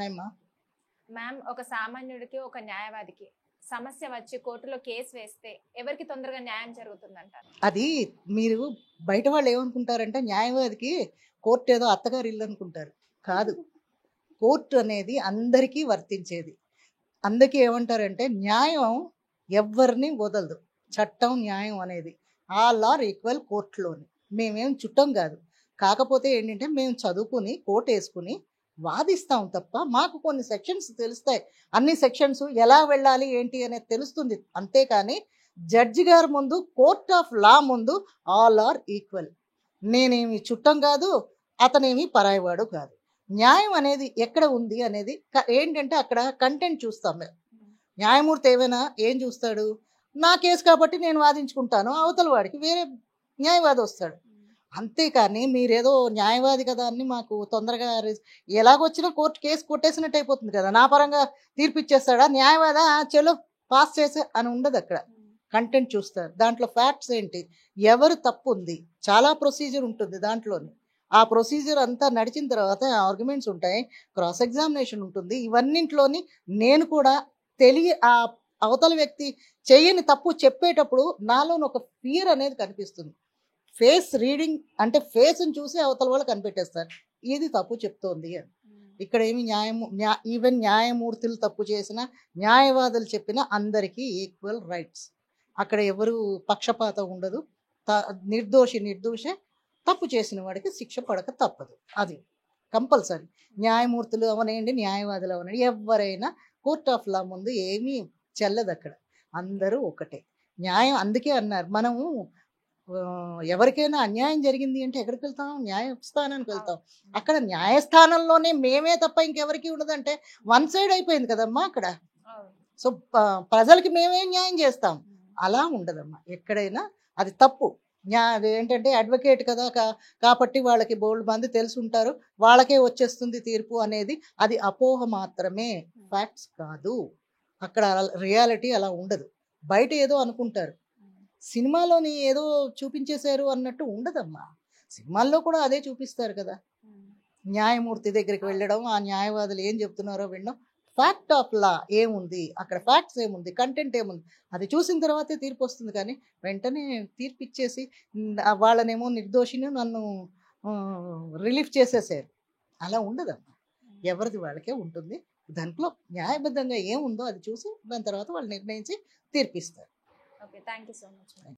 Hi మా. Ma'am, ఒక సామాన్యుడికి ఒక న్యాయవాదికి సమస్య వచ్చి కోర్టులో కేసు వేస్తే ఎవరికి తొందరగా న్యాయం జరుగుతుందంటారు? అది మీరు బయట వాళ్ళు ఏమనుకుంటారంటే న్యాయవాదికి కోర్టు ఏదో అత్తగారి ఇల్లు అనుకుంటారు. కాదు, కోర్టు అనేది అందరికీ వర్తించేది. అందుకే ఏమంటారంటే న్యాయం ఎవరిని వదలదు. చట్టం న్యాయం అనేది ఆల్ ఆర్ ఈక్వల్ కోర్టులోని. మేమేం చుట్టం కాదు. కాకపోతే ఏంటంటే మేము చదువుకుని కోర్టు వేసుకుని వాదిస్తాం తప్ప మాకు కొన్ని సెక్షన్స్ తెలుస్తాయి. అన్ని సెక్షన్స్ ఎలా వెళ్ళాలి ఏంటి అనేది తెలుస్తుంది. అంతేకాని జడ్జి గారి ముందు, కోర్ట్ ఆఫ్ లా ముందు ఆల్ ఆర్ ఈక్వల్. నేనేమి చుట్టం కాదు, అతనేమి పరాయివాడు కాదు. న్యాయం అనేది ఎక్కడ ఉంది అనేది ఏంటంటే అక్కడ కంటెంట్ చూస్తాం మేము. న్యాయమూర్తి ఏమైనా ఏం చూస్తాడు? నా కేసు కాబట్టి నేను వాదించుకుంటాను, అవతల వాడికి వేరే న్యాయవాది వస్తాడు. అంతేకాని మీరేదో న్యాయవాది కదా అని మాకు తొందరగా ఎలాగొచ్చినా కోర్టు కేసు కొట్టేసినట్టు అయిపోతుంది కదా, నా పరంగా తీర్పు ఇచ్చేస్తాడా న్యాయవాదా, చలో పాస్ చేసే అని ఉండదు. అక్కడ కంటెంట్ చూస్తారు. దాంట్లో ఫ్యాక్ట్స్ ఏంటి, ఎవరు తప్పు ఉంది, చాలా ప్రొసీజర్ ఉంటుంది దాంట్లోని. ఆ ప్రొసీజర్ అంతా నడిచిన తర్వాత ఆర్గ్యుమెంట్స్ ఉంటాయి, క్రాస్ ఎగ్జామినేషన్ ఉంటుంది. ఇవన్నింటిలోని నేను కూడా ఆ అవతల వ్యక్తి చెయ్యని తప్పు చెప్పేటప్పుడు నాలోని ఒక ఫియర్ అనేది కనిపిస్తుంది. ఫేస్ రీడింగ్ అంటే ఫేస్ని చూసి అవతల వాళ్ళు కనిపెట్టేస్తారు ఇది తప్పు చెప్తోంది అని. ఇక్కడ ఏమి ఈవెన్ న్యాయమూర్తులు తప్పు చేసిన, న్యాయవాదులు చెప్పిన అందరికీ ఈక్వల్ రైట్స్. అక్కడ ఎవరు పక్షపాతం ఉండదు. నిర్దోషే, తప్పు చేసిన వాడికి శిక్ష పడక తప్పదు. అది కంపల్సరీ. న్యాయమూర్తులు అవనండి, న్యాయవాదులు అవనండి, ఎవరైనా కోర్ట్ ఆఫ్ లా ముందు ఏమీ చెల్లదు. అక్కడ అందరూ ఒకటే న్యాయం. అందుకే అన్నారు మనము ఎవరికైనా అన్యాయం జరిగింది అంటే ఎక్కడికి వెళ్తాం? న్యాయస్థానానికి వెళ్తాం. అక్కడ న్యాయస్థానంలోనే మేమే తప్ప ఇంకెవరికి ఉండదంటే వన్ సైడ్ అయిపోయింది కదమ్మా అక్కడ. సో ప్రజలకి మేమే న్యాయం చేస్తాం, అలా ఉండదమ్మా. ఎక్కడైనా అది తప్పు. ఏంటంటే అడ్వకేట్ కదా కాబట్టి వాళ్ళకి బోల్డ్ మంది తెలిసి ఉంటారు, వాళ్ళకే వచ్చేస్తుంది తీర్పు అనేది అది అపోహ మాత్రమే, ఫ్యాక్ట్స్ కాదు. అక్కడ రియాలిటీ అలా ఉండదు. బయట ఏదో అనుకుంటారు, సినిమాలోని ఏదో చూపించేశారు అన్నట్టు ఉండదమ్మా. సినిమాల్లో కూడా అదే చూపిస్తారు కదా. న్యాయమూర్తి దగ్గరికి వెళ్ళడం, ఆ న్యాయవాదులు ఏం చెప్తున్నారో వినడం. ఫ్యాక్ట్ ఆఫ్ లా ఏముంది అక్కడ, ఫ్యాక్ట్స్ ఏముంది, కంటెంట్ ఏముంది, అది చూసిన తర్వాతే తీర్పు వస్తుంది. కానీ వెంటనే తీర్పు ఇచ్చేసి వాళ్ళనేమో నిర్దోషిని నన్ను రిలీఫ్ చేసేసారు, అలా ఉండదమ్మా. ఎవరిది వాళ్ళకే ఉంటుంది. దాంట్లో న్యాయబద్ధంగా ఏముందో అది చూసి దాని తర్వాత వాళ్ళు నిర్ణయించి తీర్పిస్తారు. Okay, thank you so much.